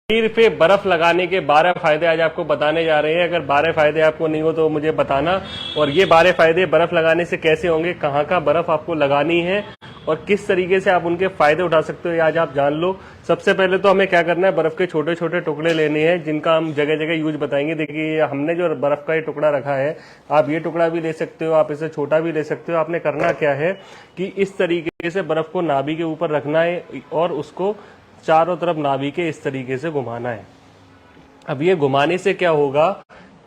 शरीर पे बर्फ लगाने के 12 फायदे आज आपको बताने जा रहे हैं। अगर 12 फायदे आपको नहीं हो तो मुझे बताना। और ये 12 फायदे बर्फ लगाने से कैसे होंगे, कहाँ का बर्फ आपको लगानी है और किस तरीके से आप उनके फायदे उठा सकते हो, ये आज आप जान लो। सबसे पहले तो हमें क्या करना है, बर्फ के छोटे छोटे टुकड़े लेने हैं जिनका हम जगह जगह यूज बताएंगे। देखिए हमने जो बर्फ का ये टुकड़ा रखा है, आप ये टुकड़ा भी ले सकते हो, आप इसे छोटा भी ले सकते हो। आपने करना क्या है कि इस तरीके से बर्फ को नाभि के ऊपर रखना है और उसको चारों तरफ नाभि के इस तरीके से घुमाना है। अब ये घुमाने से क्या होगा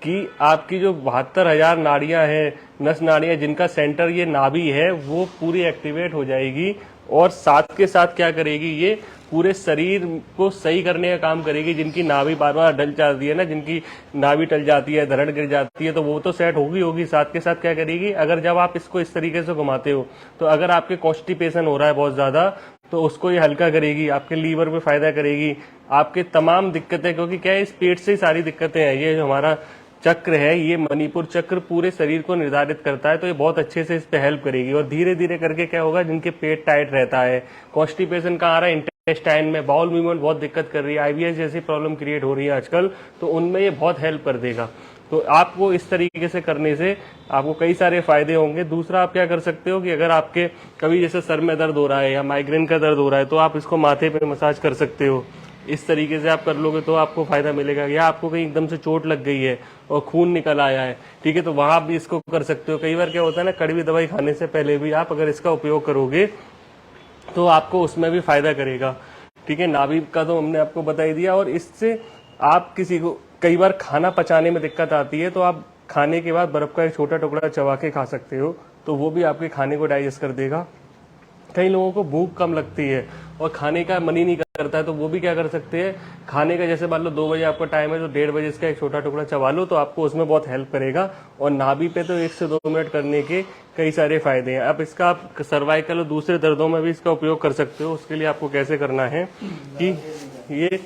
कि आपकी जो 72,000 नाड़ियां हैं, नस नाड़ियां जिनका सेंटर ये नाभि है, वो पूरी एक्टिवेट हो जाएगी। और साथ के साथ क्या करेगी, ये पूरे शरीर को सही करने का काम करेगी। जिनकी नाभि बार बार ढल जाती है ना, जिनकी नाभि टल जाती है, धड़ गिर जाती है, तो वो तो सेट होगी। साथ के साथ क्या करेगी, अगर जब आप इसको इस तरीके से घुमाते हो तो अगर आपके कॉन्स्टिपेशन हो रहा है बहुत ज्यादा, तो उसको ये हल्का करेगी, आपके लीवर पे फायदा करेगी, आपके तमाम दिक्कतें, क्योंकि क्या है इस पेट से ही सारी दिक्कतें हैं। ये जो हमारा चक्र है, ये मणिपुर चक्र पूरे शरीर को निर्धारित करता है, तो ये बहुत अच्छे से इस पे हेल्प करेगी। और धीरे धीरे करके क्या होगा, जिनके पेट टाइट रहता है, कॉन्स्टिपेशन कहाँ आ रहा है, इंटेस्टाइन में, बाउल मूवमेंट बहुत दिक्कत कर रही है, आईबीएस जैसी प्रॉब्लम क्रिएट हो रही है आजकल, तो उनमें ये बहुत हेल्प कर देगा। तो आपको इस तरीके से करने से आपको कई सारे फायदे होंगे। दूसरा आप क्या कर सकते हो कि अगर आपके कभी जैसे सर में दर्द हो रहा है या माइग्रेन का दर्द हो रहा है, तो आप इसको माथे पे मसाज कर सकते हो। इस तरीके से आप कर लोगे तो आपको फायदा मिलेगा। या आपको कहीं एकदम से चोट लग गई है और खून निकल आया है, ठीक है, तो वहां भी इसको कर सकते हो। कई बार क्या होता है ना, कड़वी दवाई खाने से पहले भी आप अगर इसका उपयोग करोगे तो आपको उसमें भी फायदा करेगा, ठीक है। नाभि का तो हमने आपको बता ही दिया। और इससे आप किसी को कई बार खाना पचाने में दिक्कत आती है, तो आप खाने के बाद बर्फ का एक छोटा टुकड़ा चबा के खा सकते हो, तो वो भी आपके खाने को डाइजेस्ट कर देगा। कई लोगों को भूख कम लगती है और खाने का मन ही नहीं करता है, तो वो भी क्या कर सकते हैं, खाने का जैसे मान लो 2 बजे आपका टाइम है, तो 1:30 बजे इसका एक छोटा टुकड़ा चबा लो, तो आपको उसमें बहुत हेल्प करेगा। और नाभि पे तो 1 से 2 मिनट करने के कई सारे फायदे हैं। अब इसका आप सर्वाइकल और दूसरे दर्दों में भी इसका उपयोग कर सकते हो। उसके लिए आपको कैसे करना है कि ये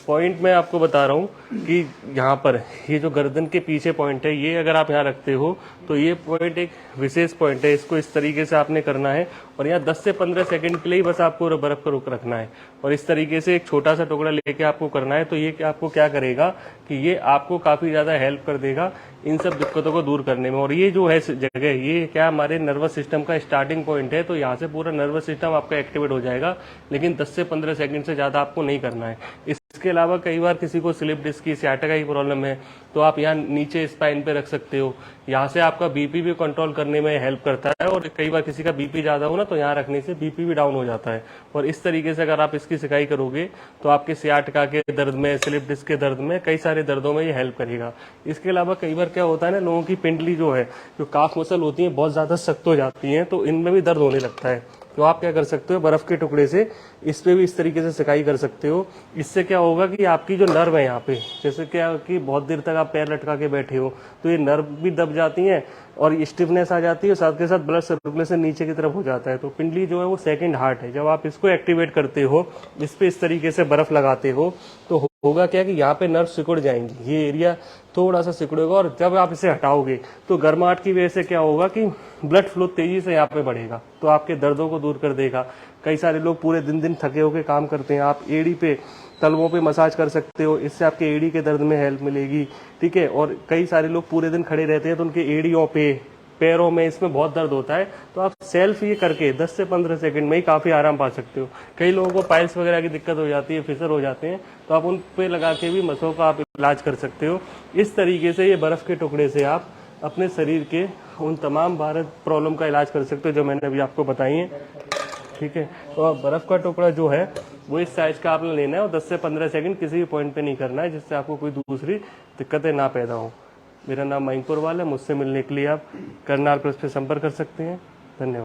पॉइंट मैं आपको बता रहा हूँ कि यहाँ पर ये जो गर्दन के पीछे पॉइंट है, ये अगर आप यहाँ रखते हो तो ये पॉइंट एक विशेष पॉइंट है। इसको इस तरीके से आपने करना है और यहाँ 10 से 15 सेकंड के लिए बस आपको बर्फ को रोक रखना है और इस तरीके से एक छोटा सा टुकड़ा लेके आपको करना है। तो ये आपको क्या करेगा कि ये आपको काफी ज्यादा हेल्प कर देगा इन सब दिक्कतों को दूर करने में। और ये जो है जगह, ये क्या हमारे नर्वस सिस्टम का स्टार्टिंग पॉइंट है, तो यहाँ से पूरा नर्वस सिस्टम आपका एक्टिवेट हो जाएगा। लेकिन 10 से 15 सेकंड से ज्यादा आपको नहीं करना है। इसके अलावा कई बार किसी को स्लिप डिस्क की, सियाटिका की प्रॉब्लम है, तो आप यहाँ नीचे स्पाइन पे रख सकते हो। यहाँ से आपका बीपी भी कंट्रोल करने में हेल्प करता है। और कई बार किसी का बीपी ज्यादा हो ना, तो यहाँ रखने से बीपी भी डाउन हो जाता है। और इस तरीके से अगर आप इसकी सिकाई करोगे तो आपके सियाटिका के दर्द में, स्लिप डिस्क के दर्द में, कई सारे दर्दों में ये हेल्प करेगा। इसके अलावा कई बार क्या होता है ना, लोगों की पिंडली जो है, जो काफ मसल होती है, बहुत ज्यादा सख्त हो जाती है, तो इनमें भी दर्द होने लगता है। तो आप क्या कर सकते हो, बर्फ के टुकड़े से इस पे भी इस तरीके से सिकाई कर सकते हो। इससे क्या होगा कि आपकी जो नर्व है यहाँ पे, जैसे क्या कि बहुत देर तक आप पैर लटका के बैठे हो, तो ये नर्व भी दब जाती हैं और स्टिफनेस आ जाती है, साथ के साथ ब्लड सर्कुलेशन नीचे की तरफ हो जाता है। तो पिंडली जो है वो सेकंड हार्ट है। जब आप इसको एक्टिवेट करते हो, इस पे इस तरीके से बर्फ लगाते हो, तो होगा क्या कि यहाँ पे नर्व सिकुड़ जाएंगी, ये एरिया थोड़ा सा सिकुड़ेगा। और जब आप इसे हटाओगे तो गर्माहट की वजह से क्या होगा कि ब्लड फ्लो तेजी से यहाँ पे बढ़ेगा, तो आपके दर्दों को दूर कर देगा। कई सारे लोग पूरे दिन दिन थके होके काम करते हैं, आप एड़ी पे, तलवों पे मसाज कर सकते हो, इससे आपके एड़ी के दर्द में हेल्प मिलेगी, ठीक है। और कई सारे लोग पूरे दिन खड़े रहते हैं, तो उनके एड़ियों पे, पैरों में, इसमें बहुत दर्द होता है, तो आप सेल्फ ये करके 10 से 15 सेकंड में ही काफी आराम पा सकते हो। कई लोगों को पाइल्स वगैरह की दिक्कत हो जाती है, फिसर हो जाते हैं, तो आप उन पे लगा के भी मसलों का आप इलाज कर सकते हो। इस तरीके से ये बर्फ के टुकड़े से आप अपने शरीर के उन तमाम 12 प्रॉब्लम का इलाज कर सकते हो जो मैंने अभी आपको बताई है, ठीक है। तो बर्फ का टुकड़ा जो है वो इस साइज का आपने लेना है और 10 से 15 सेकंड किसी भी पॉइंट पे नहीं करना है, जिससे आपको कोई दूसरी दिक्कतें ना पैदा हो। मेरा नाम मयंक पुरवाल है। मुझसे मिलने के लिए आप करनाल प्रेस पे संपर्क कर सकते हैं।